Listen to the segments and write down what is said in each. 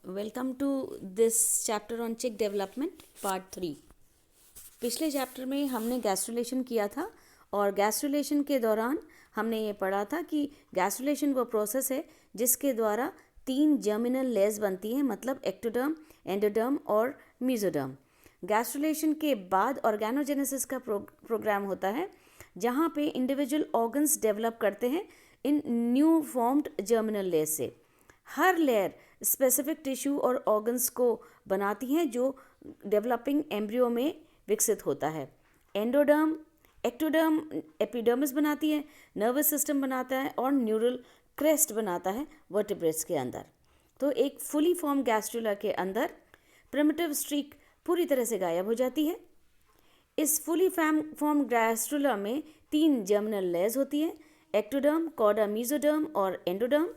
Welcome to this chapter on chick development part 3। पिछले chapter में हमने गैस्ट्रुलेशन किया था और गैस्ट्रुलेशन के दौरान हमने ये पढ़ा था कि गैस्ट्रुलेशन वो प्रोसेस है जिसके द्वारा 3 जर्मिनल लेयर्स बनती हैं, मतलब एक्टोडर्म, एंडोडर्म और मीजोडर्म। गैस्ट्रुलेशन के बाद ऑर्गेनोजेनेसिस का प्रोग्राम होता है जहाँ पे इंडिविजुअल ऑर्गन्स डेवलप करते हैं इन न्यू फॉर्म्ड जर्मिनल लेयर से। हर लेयर स्पेसिफिक टिश्यू और ऑर्गन्स को बनाती हैं जो डेवलपिंग एम्ब्रियो में विकसित होता है। एंडोडर्म, एक्टोडर्म एपिडर्मिस बनाती है, नर्वस सिस्टम बनाता है और न्यूरल क्रेस्ट बनाता है वर्टिब्रेट्स के अंदर। तो एक फुली फॉर्म गैस्ट्रुला के अंदर प्रिमिटिव स्ट्रीक पूरी तरह से गायब हो जाती है। इस फुली फॉर्म गैस्ट्रुला में 3 जर्मिनल लेयर्स होती हैं, एक्टोडर्म, कॉडा मीजोडर्म और एंडोडर्म।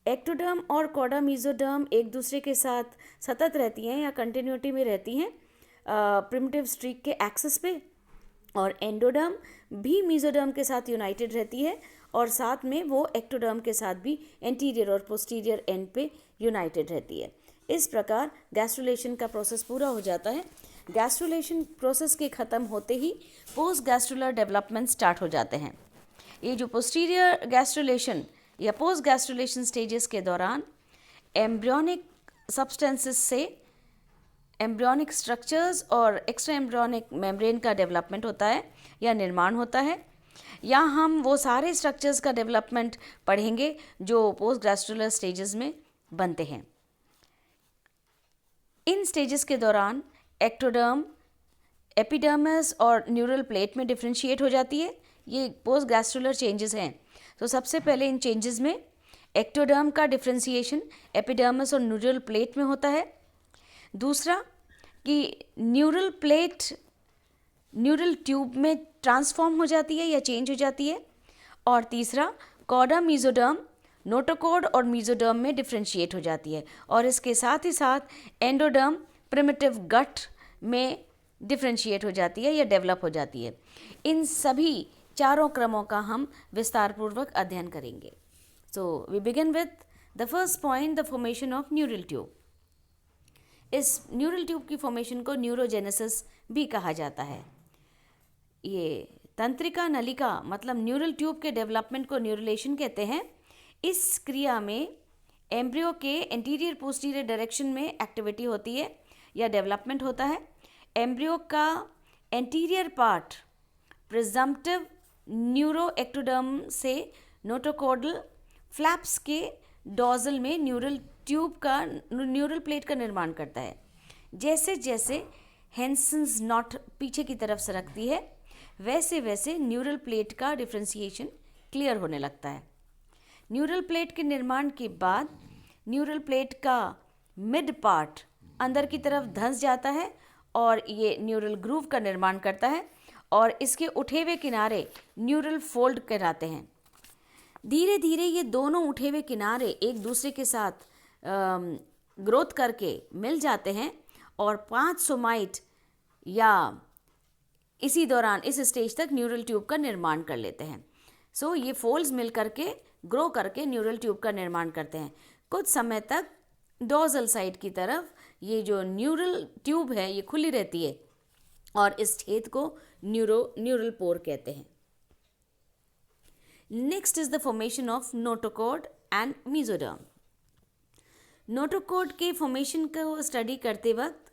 एक्टोडर्म और कॉडा मीजोडर्म एक दूसरे के साथ सतत रहती हैं या कंटिन्यूटी में रहती हैं प्रिमिटिव स्ट्रीक के एक्सिस पे, और एंडोडर्म भी मीजोडर्म के साथ यूनाइटेड रहती है और साथ में वो एक्टोडर्म के साथ भी एंटीरियर और पोस्टीरियर एंड पे यूनाइटेड रहती है। इस प्रकार गैस्ट्रुलेशन का प्रोसेस पूरा हो जाता है। गैस्ट्रुलेशन प्रोसेस के ख़त्म होते ही पोस्ट गैस्ट्रुलर डेवलपमेंट स्टार्ट हो जाते हैं। ये जो पोस्टीरियर गैस्ट्रुलेशन या पोस्ट गैस्ट्रुलेशन स्टेजेस के दौरान एम्ब्रियोनिक सब्सटेंसेस से एम्ब्रियोनिक स्ट्रक्चर्स और एक्स्ट्रा एम्ब्रियोनिक मेम्ब्रेन का डेवलपमेंट होता है या निर्माण होता है। या हम वो सारे स्ट्रक्चर्स का डेवलपमेंट पढ़ेंगे जो पोस्ट गैस्ट्रुलर स्टेजेस में बनते हैं। इन स्टेजेस के दौरान एक्टोडर्म एपिडर्मिस और न्यूरल प्लेट में डिफ्रेंशिएट हो जाती है। ये पोस्ट गैस्ट्रुलर चेंजेस हैं। तो सबसे पहले इन चेंजेस में एक्टोडर्म का डिफ्रेंशिएशन एपिडर्मिस और न्यूरल प्लेट में होता है। दूसरा कि न्यूरल प्लेट न्यूरल ट्यूब में ट्रांसफॉर्म हो जाती है या चेंज हो जाती है। और तीसरा कॉडा मीजोडर्म नोटोकॉड और मीजोडर्म में डिफ्रेंशिएट हो जाती है। और इसके साथ ही साथ एंडोडर्म प्रिमिटिव गट में डिफ्रेंशिएट हो जाती है या डेवलप हो जाती है। इन सभी चारों क्रमों का हम विस्तार पूर्वक अध्ययन करेंगे। So we begin with the first point, the formation of neural tube. इस न्यूरल ट्यूब की फॉर्मेशन को न्यूरोजेनेसिस भी कहा जाता है। ये तंत्रिका नलिका मतलब न्यूरल ट्यूब के डेवलपमेंट को न्यूरलेशन कहते हैं। इस क्रिया में एम्ब्रियो के एंटीरियर पोस्टीरियर डायरेक्शन में एक्टिविटी होती है या डेवलपमेंट होता है। एम्ब्रियो का एंटीरियर पार्ट प्रिजम्पटिव न्यूरोएक्टोडर्म से नोटोकॉडल फ्लैप्स के डॉजल में न्यूरल प्लेट का निर्माण करता है। जैसे जैसे हेंसन्स नॉट पीछे की तरफ सरकती है वैसे वैसे न्यूरल प्लेट का डिफ्रेंशिएशन क्लियर होने लगता है। न्यूरल प्लेट के निर्माण के बाद न्यूरल प्लेट का मिड पार्ट अंदर की तरफ धंस जाता है और ये न्यूरल ग्रूव का निर्माण करता है और इसके उठे हुए किनारे न्यूरल फोल्ड कहलाते हैं। धीरे धीरे ये दोनों उठे हुए किनारे एक दूसरे के साथ ग्रोथ करके मिल जाते हैं और 5 सोमाइट या इसी दौरान इस स्टेज तक न्यूरल ट्यूब का निर्माण कर लेते हैं। सो ये फोल्ड्स मिल करके ग्रो करके न्यूरल ट्यूब का निर्माण करते हैं। कुछ समय तक डोर्सल साइड की तरफ ये जो न्यूरल ट्यूब है ये खुली रहती है और इस छेद को न्यूरल पोर कहते हैं। Next is the formation of notochord and mesoderm. Notochord के फॉर्मेशन को स्टडी करते वक्त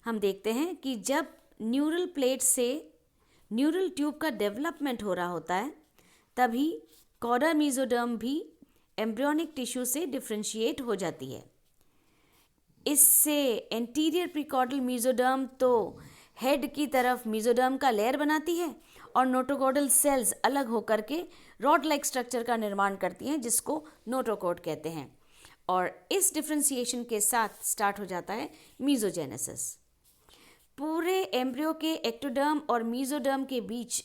हम देखते हैं कि जब न्यूरल प्लेट से न्यूरल ट्यूब का डेवलपमेंट हो रहा होता है तभी कॉडा मीजोडर्म भी एम्ब्रियोनिक टिश्यू से डिफ्रेंशिएट हो जाती है। इससे एंटीरियर प्रीकॉर्डल मीजोडर्म तो हेड की तरफ मीजोडर्म का लेयर बनाती है और नोटोकॉडल सेल्स अलग होकर के रॉड लाइक स्ट्रक्चर का निर्माण करती हैं जिसको नोटोकॉड कहते हैं। और इस डिफ्रेंशिएशन के साथ स्टार्ट हो जाता है मीजोजेनेसिस। पूरे एम्ब्रियो के एक्टोडर्म और मीजोडर्म के बीच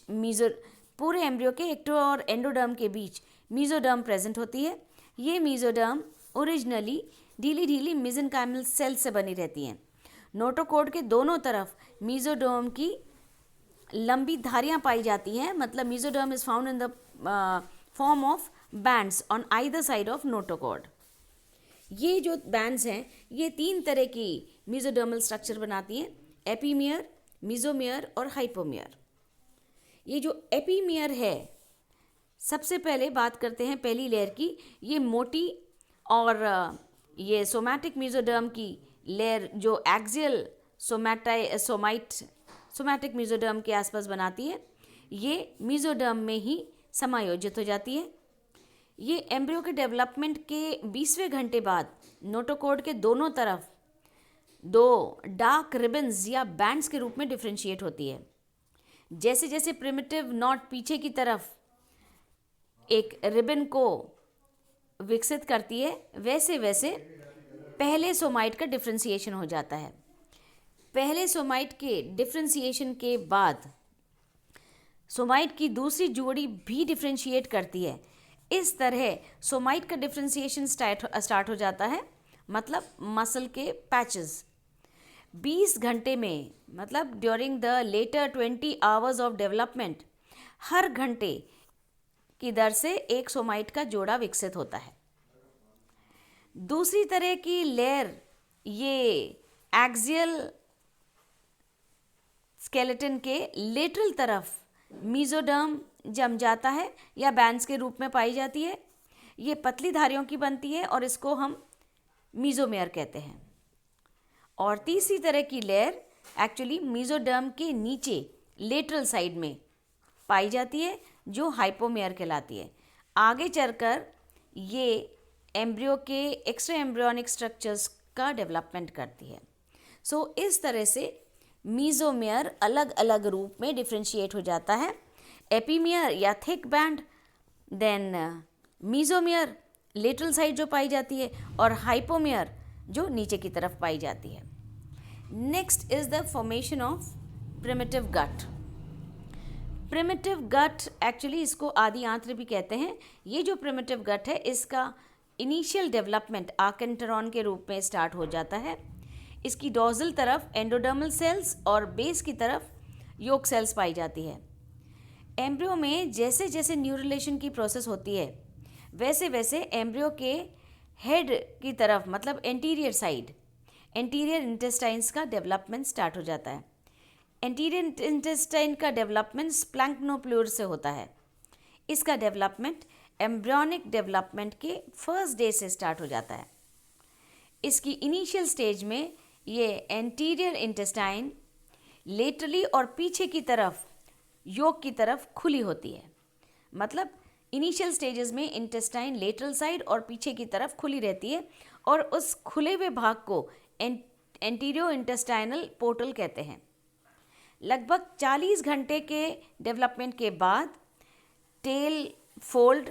पूरे एम्ब्रियो के एक्टो और एंडोडर्म के बीच मीजोडर्म प्रेजेंट होती है। ये मीजोडर्म ओरिजिनली ढीली ढीली मेसेनकाइमल सेल से बनी रहती हैं। नोटोकॉड के दोनों तरफ मीजोडर्म की लंबी धारियां पाई जाती हैं, मतलब mesoderm is found in the form of bands on either side of notochord. ये जो बैंड्स हैं ये 3 तरह की मेसोडर्मल स्ट्रक्चर बनाती हैं, एपीमियर, मेसोमियर और हाइपोमियर। ये जो एपीमियर है, सबसे पहले बात करते हैं पहली लेयर की। ये मोटी और ये सोमैटिक मेसोडर्म की लेयर जो एक्सियल सोमैटिक मेसोडर्म के आसपास बनाती है, ये मेसोडर्म में ही समायोजित हो जाती है। ये एम्ब्रियो के डेवलपमेंट के 20वें घंटे बाद नोटोकॉर्ड के दोनों तरफ 2 डार्क रिबन्स या बैंड्स के रूप में डिफ्रेंशिएट होती है। जैसे जैसे प्रिमिटिव नॉट पीछे की तरफ एक रिबन को विकसित करती है, वैसे वैसे पहले सोमाइट का डिफ्रेंशिएशन हो जाता है। पहले सोमाइट के डिफ्रेंशिएशन के बाद सोमाइट की दूसरी जोड़ी भी डिफ्रेंशिएट करती है। इस तरह सोमाइट का डिफ्रेंशिएशन स्टार्ट हो जाता है, मतलब मसल के पैचेस। 20 घंटे में, मतलब during the latter 20 hours of development, हर घंटे की दर से एक सोमाइट का जोड़ा विकसित होता है। दूसरी तरह की लेयर ये एक्सियल स्केलेटन के लेटरल तरफ मेसोडर्म जम जाता है या बैंड्स के रूप में पाई जाती है। ये पतली धारियों की बनती है और इसको हम मेसोमेयर कहते हैं। और तीसरी तरह की लेयर एक्चुअली मेसोडर्म के नीचे लेटरल साइड में पाई जाती है, जो हाइपोमेयर कहलाती है। आगे चलकर ये एम्ब्रियो के एक्स्ट्रा एम्ब्रियोनिक स्ट्रक्चर्स का डेवलपमेंट करती है। सो इस तरह से मेसोमेयर अलग अलग रूप में डिफ्रेंशिएट हो जाता है। एपीमियर या thick band, then mesomere lateral side जो पाई जाती है, और हाइपोमेयर जो नीचे की तरफ पाई जाती है। Next is the formation of primitive gut. Primitive gut, actually इसको आदि आंत्र भी कहते हैं। ये जो प्रिमिटिव गट है, इसका इनिशियल डेवलपमेंट आर्केंटेरॉन के रूप में स्टार्ट हो जाता है। इसकी डॉर्सल तरफ एंडोडर्मल सेल्स और बेस की तरफ योक सेल्स पाई जाती है। एम्ब्रियो में जैसे जैसे न्यूरलेशन की प्रोसेस होती है, वैसे वैसे एम्ब्रियो के हेड की तरफ, मतलब एंटीरियर साइड, एंटीरियर इंटेस्टाइन्स का डेवलपमेंट स्टार्ट हो जाता है। एंटीरियर इंटेस्टाइन का डेवलपमेंट स्प्लैंक्नोप्लूर से होता है। इसका डेवलपमेंट एम्ब्रियोनिक डेवलपमेंट के फर्स्ट डे से स्टार्ट हो जाता है। इसकी इनिशियल स्टेज में ये एंटीरियर इंटेस्टाइन लेटरली और पीछे की तरफ योक की तरफ खुली होती है। मतलब इनिशियल स्टेजेस में इंटेस्टाइन लेटरल साइड और पीछे की तरफ खुली रहती है, और उस खुले हुए भाग को एंटीरियो इंटेस्टाइनल पोर्टल कहते हैं। लगभग 40 घंटे के डेवलपमेंट के बाद टेल फोल्ड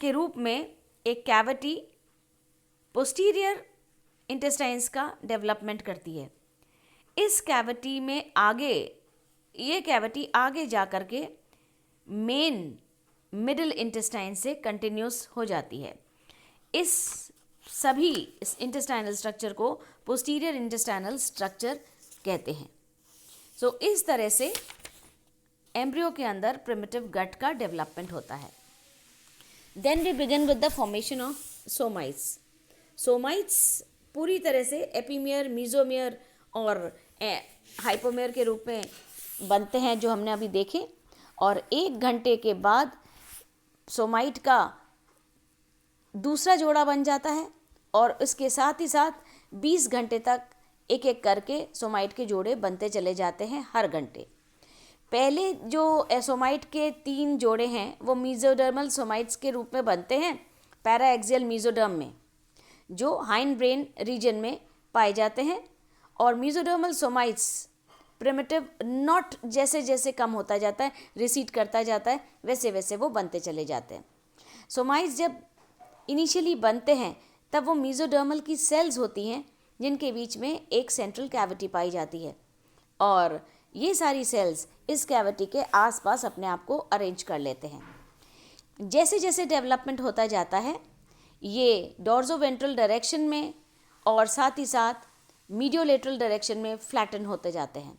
के रूप में एक कैविटी पोस्टीरियर इंटेस्टाइन्स का डेवलपमेंट करती है। इस कैविटी में ये कैविटी आगे जा कर के मेन मिडिल इंटेस्टाइन से कंटिन्यूस हो जाती है। इस इंटेस्टाइनल स्ट्रक्चर को पोस्टीरियर इंटेस्टाइनल स्ट्रक्चर कहते हैं। सो इस तरह से एम्ब्रियो के अंदर प्रिमिटिव गट का डेवलपमेंट होता है। Then we begin with the formation of somites. Somites पूरी तरह से एपीमियर, मेसोमियर और हाइपोमेयर के रूप में बनते हैं, जो हमने अभी देखे। और 1 घंटे के बाद सोमाइट का दूसरा जोड़ा बन जाता है, और इसके साथ ही साथ 20 घंटे तक एक एक करके सोमाइट के जोड़े बनते चले जाते हैं हर घंटे। पहले जो सोमाइट के 3 जोड़े हैं वो मेसोडर्मल सोमाइट्स के रूप में बनते हैं पैराएक्सियल मेसोडर्म में, जो हाइंड ब्रेन रीजन में पाए जाते हैं। और मेसोडर्मल सोमाइट्स प्रिमिटिव नॉट जैसे जैसे कम होता जाता है, रिसीड करता जाता है, वैसे वैसे वो बनते चले जाते हैं। सोमाइट्स जब इनिशियली बनते हैं तब वो मेसोडर्मल की सेल्स होती हैं, जिनके बीच में एक सेंट्रल कैविटी पाई जाती है, और ये सारी सेल्स इस कैविटी के आसपास अपने आप को अरेंज कर लेते हैं। जैसे जैसे डेवलपमेंट होता जाता है, ये डॉर्जोवेंट्रल डायरेक्शन में और साथ ही साथ मीडियोलेटरल डायरेक्शन में फ्लैटन होते जाते हैं।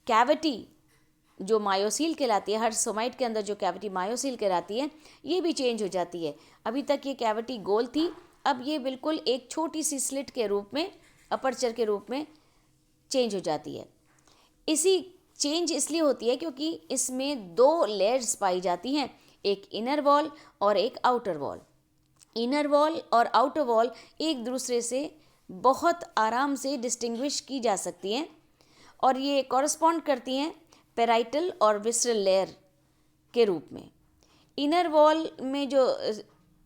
कैविटी जो मायोसील कहलाती है, हर सोमाइट के अंदर जो कैविटी मायोसील कहलाती है, ये भी चेंज हो जाती है। अभी तक ये कैविटी गोल थी, अब ये बिल्कुल एक छोटी सी स्लिट के रूप में, अपर्चर के रूप में चेंज हो जाती है। इसी चेंज इसलिए होती है क्योंकि इसमें 2 लेयर्स पाई जाती हैं, एक इनर वॉल और एक आउटर वॉल। इनर वॉल और आउटर वॉल एक दूसरे से बहुत आराम से डिस्टिंग्विश की जा सकती हैं और ये कॉरस्पॉन्ड करती हैं पेराइटल और विसरल लेयर के रूप में। इनर वॉल में जो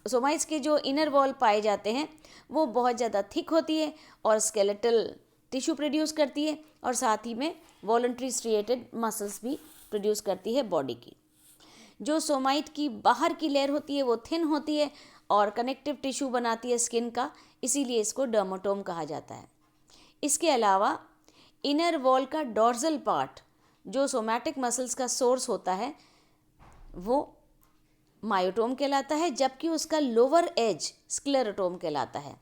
सोमाइट्स के जो इनर वॉल पाए जाते हैं वो बहुत ज़्यादा थिक होती है और स्केलेटल टिश्यू प्रोड्यूस करती है और साथ ही में वॉलंटरी स्ट्रिएटेड मसल्स भी प्रोड्यूस करती है बॉडी की। जो सोमाइट की बाहर की लेयर होती है वो थिन होती है और कनेक्टिव टिश्यू बनाती है स्किन का, इसीलिए इसको डर्माटोम कहा जाता है। इसके अलावा इनर वॉल का डॉर्सल पार्ट जो सोमैटिक मसल्स का सोर्स होता है वो मायोटोम कहलाता है, जबकि उसका लोअर एज स्क्लेरोटोम कहलाता है।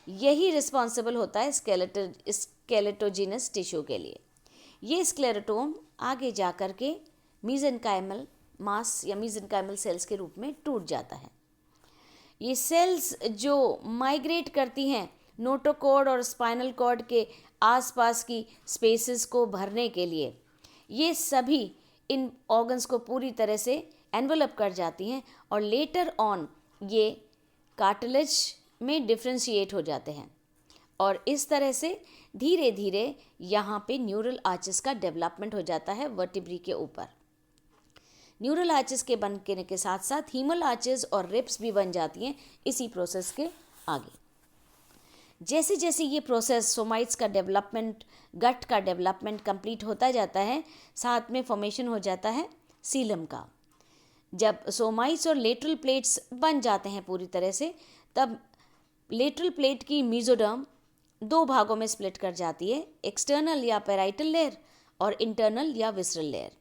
यही रिस्पॉन्सिबल होता है स्केलेटोजिनस टिश्यू के लिए। ये स्क्लेरोटोम आगे जा कर के मीजेनकाइमल मास या मीजेनकाइमल सेल्स के रूप में टूट जाता है। ये सेल्स जो माइग्रेट करती हैं नोटोकॉर्ड और स्पाइनल कॉर्ड के आसपास की स्पेसेस को भरने के लिए, ये सभी इन ऑर्गन्स को पूरी तरह से एनवलप कर जाती हैं और लेटर ऑन ये कार्टिलेज में डिफ्रेंशिएट हो जाते हैं और इस तरह से धीरे धीरे यहाँ पे न्यूरल आर्चेस का डेवलपमेंट हो जाता है वर्टिब्री के ऊपर। न्यूरल आर्चेस के बनने के साथ साथ हीमल आर्चेस और रिब्स भी बन जाती हैं इसी प्रोसेस के आगे। जैसे जैसे ये प्रोसेस सोमाइट्स का डेवलपमेंट, गट का डेवलपमेंट कंप्लीट होता जाता है, साथ में फॉर्मेशन हो जाता है सीलम का। जब सोमाइट्स और लेटरल प्लेट्स बन जाते हैं पूरी तरह से, तब लेटरल प्लेट की मीजोडर्म 2 भागों में स्प्लिट कर जाती है, एक्सटर्नल या पेराइटल लेयर और इंटरनल या विसरल लेयर।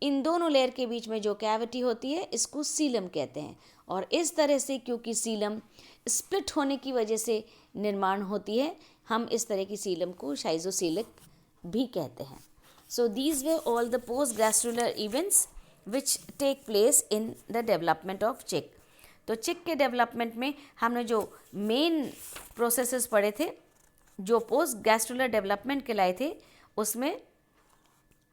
इन दोनों लेयर के बीच में जो कैविटी होती है इसको सीलम कहते हैं और इस तरह से क्योंकि सीलम स्प्लिट होने की वजह से निर्माण होती है, हम इस तरह की सीलम को शाइजोसीलिक भी कहते हैं। So these were all the post gastrular events which take place in the development of chick. तो चिक के डेवलपमेंट में हमने जो मेन प्रोसेसेस पढ़े थे, जो पोस्ट गैस्ट्रुलर डेवलपमेंट कहलाए थे, उसमें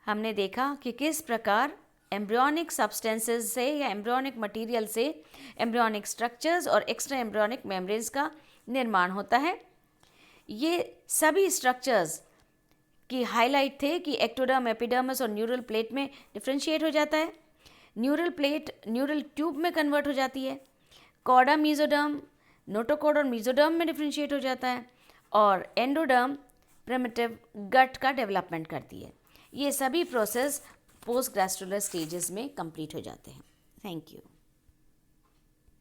हमने देखा कि किस प्रकार एम्ब्रियोनिक सब्सटेंसेस से या एम्ब्रियोनिक मटेरियल से एम्ब्रियोनिक स्ट्रक्चर्स और एक्स्ट्रा एम्ब्रियोनिक मेम्ब्रेन्स का निर्माण होता है। ये सभी स्ट्रक्चर्स की हाईलाइट थे कि एक्टोडर्म, एपिडर्मिस और न्यूरल प्लेट में डिफ्रेंशिएट हो जाता है। न्यूरल प्लेट न्यूरल ट्यूब में कन्वर्ट हो जाती है। कॉर्डा मीजोडर्म नोटोकॉर्ड और मीजोडर्म में डिफ्रेंशिएट हो जाता है और एंडोडर्म प्रिमिटिव गट का डेवलपमेंट करती है। ये सभी प्रोसेस पोस्ट ग्रास्ट्रुलर स्टेजेस में कंप्लीट हो जाते हैं। Thank you.